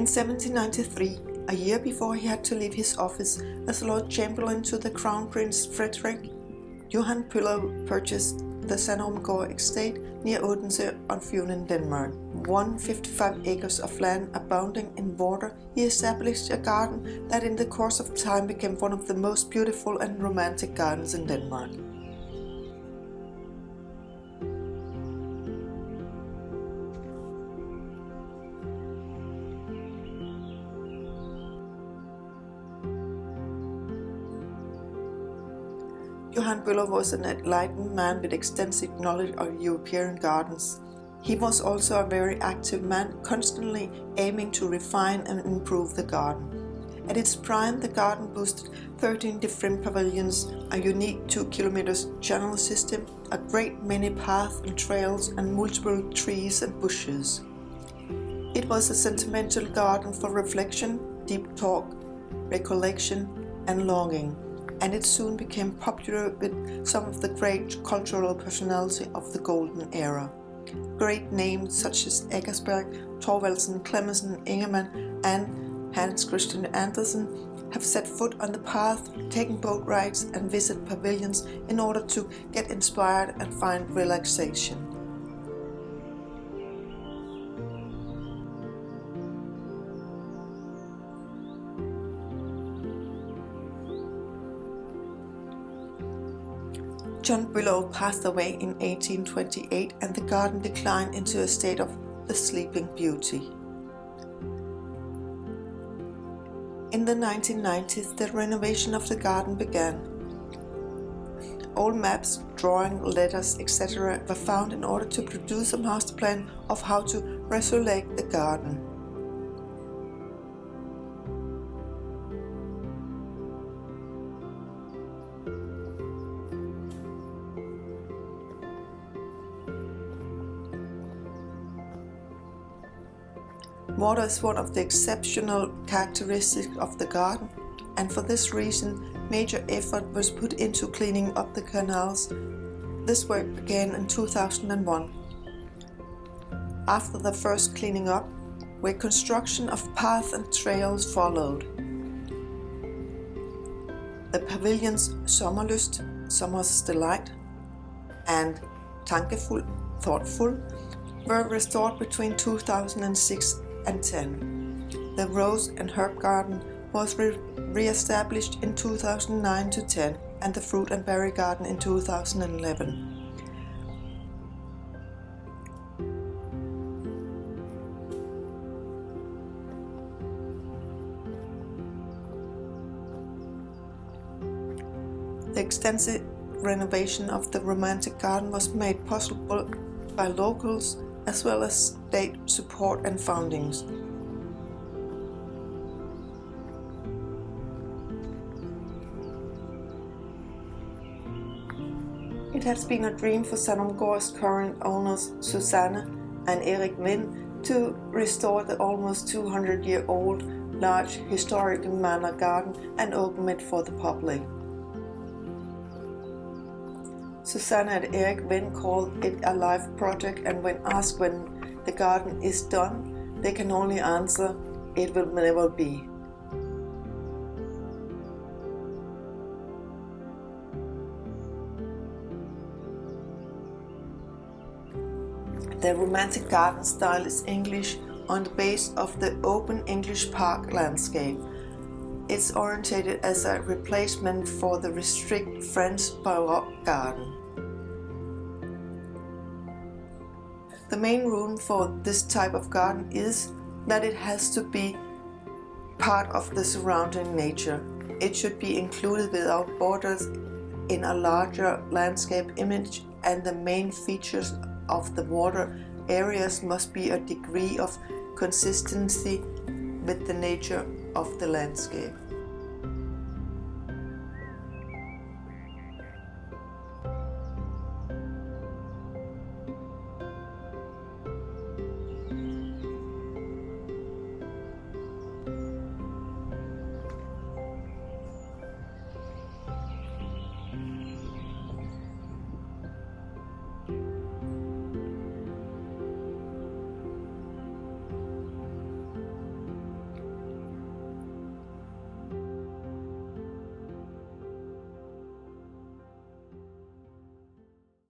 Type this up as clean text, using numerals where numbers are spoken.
In 1793, a year before he had to leave his office as Lord Chamberlain to the Crown Prince Frederik, Johan Pøller purchased the Sanderumgaard estate near Odense on Fyn in Denmark. 155 acres of land abounding in water, he established a garden that in the course of time became one of the most beautiful and romantic gardens in Denmark. Johan Pøller was an enlightened man with extensive knowledge of European gardens. He was also a very active man, constantly aiming to refine and improve the garden. At its prime, the garden boasted 13 different pavilions, a unique 2 kilometers channel system, a great many paths and trails, and multiple trees and bushes. It was a sentimental garden for reflection, deep talk, recollection, and longing, and it soon became popular with some of the great cultural personality of the Golden Era. Great names such as Eckersberg, Thorvaldsen, Clemmensen, Ingemann, and Hans Christian Andersen have set foot on the path, taken boat rides and visit pavilions in order to get inspired and find relaxation. John Pøller passed away in 1828 and the garden declined into a state of the sleeping beauty. In the 1990s, the renovation of the garden began. Old maps, drawing, letters, etc. were found in order to produce a master plan of how to resurrect the garden. Water is one of the exceptional characteristics of the garden, and for this reason, major effort was put into cleaning up the canals. This work began in 2001. After the first cleaning up, reconstruction of paths and trails followed. The pavilions Sommerlyst, Summer's Delight, and Tankefuld, Thoughtful, were restored between 2006 and 10. The Rose and Herb Garden was re-established in 2009 to 10 and the Fruit and Berry Garden in 2011. The extensive renovation of the Romantic Garden was made possible by locals as well as state support and fundings. It has been a dream for Sanderumgaard's current owners Susanne and Erik Vind to restore the almost 200-year-old large historic manor garden and open it for the public. Susanne and Erik Vind call it a life project, and when asked when the garden is done, they can only answer, "It will never be." The Romantic Garden style is English on the base of the open English park landscape. It's oriented as a replacement for the strict French Baroque garden. The main rule for this type of garden is that it has to be part of the surrounding nature. It should be included without borders in a larger landscape image, and the main features of the water areas must be a degree of consistency with the nature of the landscape.